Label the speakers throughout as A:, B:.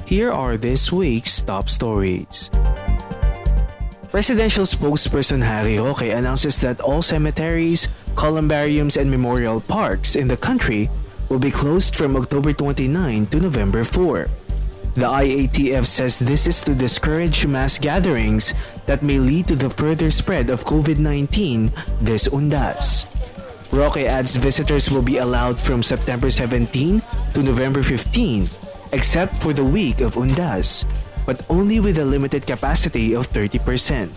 A: Here are this week's top stories. Presidential spokesperson Harry Roque announces that all cemeteries, columbariums, and memorial parks in the country will be closed from October 29 to November 4. The IATF says this is to discourage mass gatherings that may lead to the further spread of COVID-19 this Undas. Roque adds visitors will be allowed from September 17 to November 15, except for the week of Undas, but only with a limited capacity of 30%.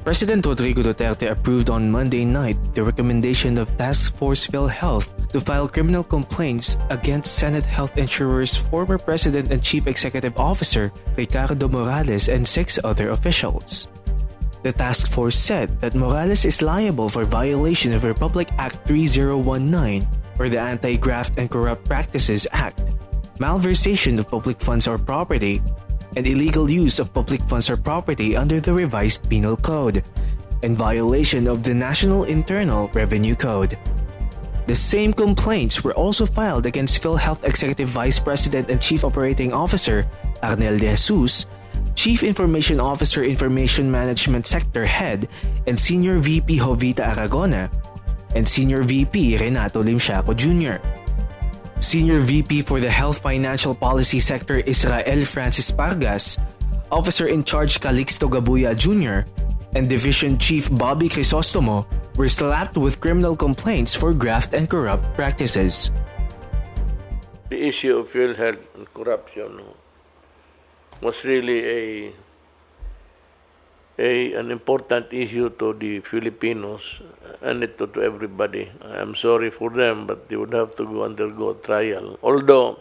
A: President Rodrigo Duterte approved on Monday night the recommendation of Task Force PhilHealth to file criminal complaints against Senate Health Insurer's former President and Chief Executive Officer Ricardo Morales and 6 other officials. The task force said that Morales is liable for violation of Republic Act 3019 or the Anti-Graft and Corrupt Practices Act, malversation of public funds or property, and illegal use of public funds or property under the revised Penal Code, and violation of the National Internal Revenue Code. The same complaints were also filed against PhilHealth Executive Vice President and Chief Operating Officer Arnel de Jesus, Chief Information Officer Information Management Sector Head and Senior VP Jovita Aragona, and Senior VP Renato Limsiaco Jr. Senior VP for the Health Financial Policy Sector Israel Francis Pargas, Officer in Charge Calixto Gabuya Jr., and Division Chief Bobby Crisostomo were slapped with criminal complaints for graft and corrupt practices.
B: The issue of PhilHealth and corruption was really an important issue to the Filipinos and to everybody. I'm sorry for them, but they would have to undergo trial. Although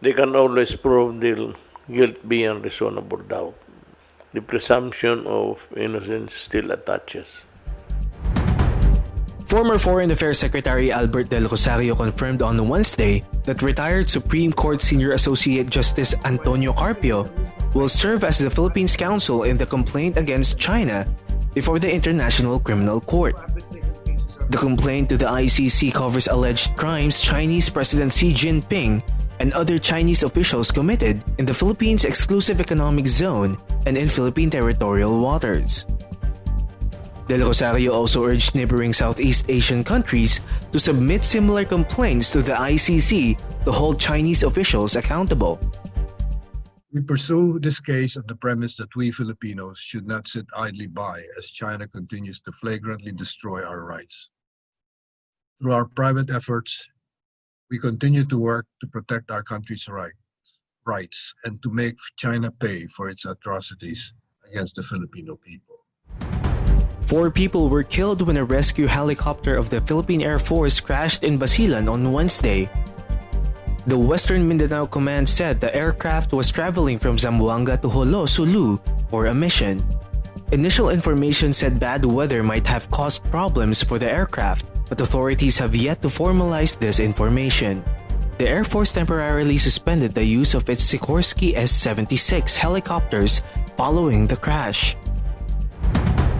B: they can always prove their guilt beyond reasonable doubt. The presumption of innocence still attaches.
A: Former Foreign Affairs Secretary Albert del Rosario confirmed on Wednesday that retired Supreme Court Senior Associate Justice Antonio Carpio will serve as the Philippines counsel in the complaint against China before the International Criminal Court. The complaint to the ICC covers alleged crimes Chinese President Xi Jinping and other Chinese officials committed in the Philippines Exclusive Economic Zone and in Philippine territorial waters. Del Rosario also urged neighboring Southeast Asian countries to submit similar complaints to the ICC to hold Chinese officials accountable.
C: We pursue this case on the premise that we Filipinos should not sit idly by as China continues to flagrantly destroy our rights. Through our private efforts, we continue to work to protect our country's rights and to make China pay for its atrocities against the Filipino people.
A: 4 people were killed when a rescue helicopter of the Philippine Air Force crashed in Basilan on Wednesday. The Western Mindanao Command said the aircraft was traveling from Zamboanga to Jolo, Sulu for a mission. Initial information said bad weather might have caused problems for the aircraft, but authorities have yet to formalize this information. The Air Force temporarily suspended the use of its Sikorsky S-76 helicopters following the crash.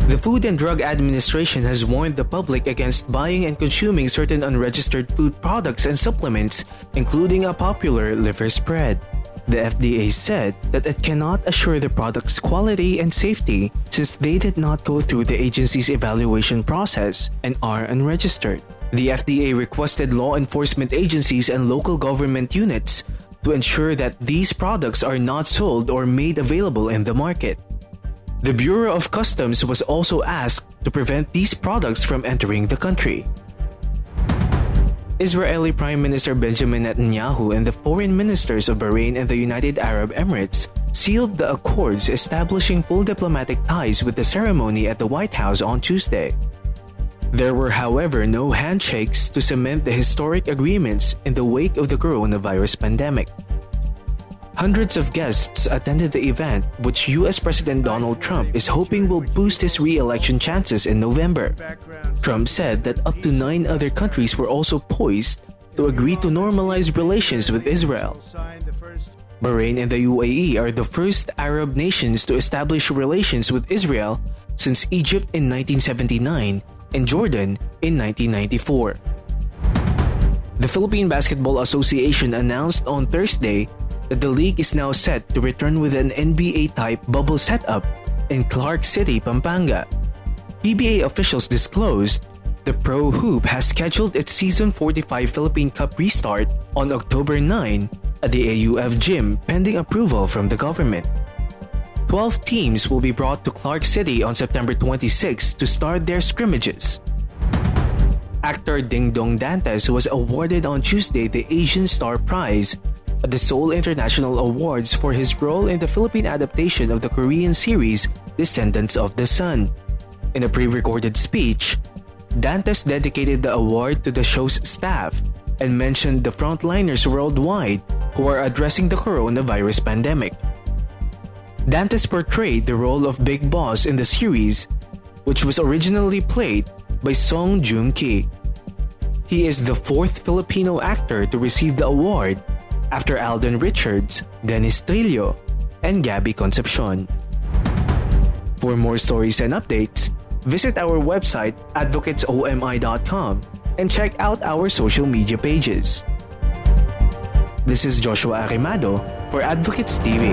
A: The Food and Drug Administration has warned the public against buying and consuming certain unregistered food products and supplements, including a popular liver spread. The FDA said that it cannot assure the product's quality and safety since they did not go through the agency's evaluation process and are unregistered. The FDA requested law enforcement agencies and local government units to ensure that these products are not sold or made available in the market. The Bureau of Customs was also asked to prevent these products from entering the country. Israeli Prime Minister Benjamin Netanyahu and the foreign ministers of Bahrain and the United Arab Emirates sealed the accords establishing full diplomatic ties with the ceremony at the White House on Tuesday. There were, however, no handshakes to cement the historic agreements in the wake of the coronavirus pandemic. Hundreds of guests attended the event, which US President Donald Trump is hoping will boost his re-election chances in November. Trump said that up to 9 other countries were also poised to agree to normalize relations with Israel. Bahrain and the UAE are the first Arab nations to establish relations with Israel since Egypt in 1979 and Jordan in 1994. The Philippine Basketball Association announced on Thursday that the league is now set to return with an NBA-type bubble setup in Clark City, Pampanga. PBA officials disclosed the Pro Hoop has scheduled its Season 45 Philippine Cup restart on October 9 at the AUF gym pending approval from the government. 12 teams will be brought to Clark City on September 26 to start their scrimmages. Actor Dingdong Dantes was awarded on Tuesday the Asian Star Prize at the Seoul International Awards for his role in the Philippine adaptation of the Korean series Descendants of the Sun. In a pre-recorded speech, Dantes dedicated the award to the show's staff and mentioned the frontliners worldwide who are addressing the coronavirus pandemic. Dantes portrayed the role of Big Boss in the series, which was originally played by Song Joong-ki. He is the fourth Filipino actor to receive the award after Alden Richards, Dennis Trillo, and Gabby Concepcion. For more stories and updates, visit our website advocatesomi.com and check out our social media pages. This is Joshua Arimado for Advocates TV.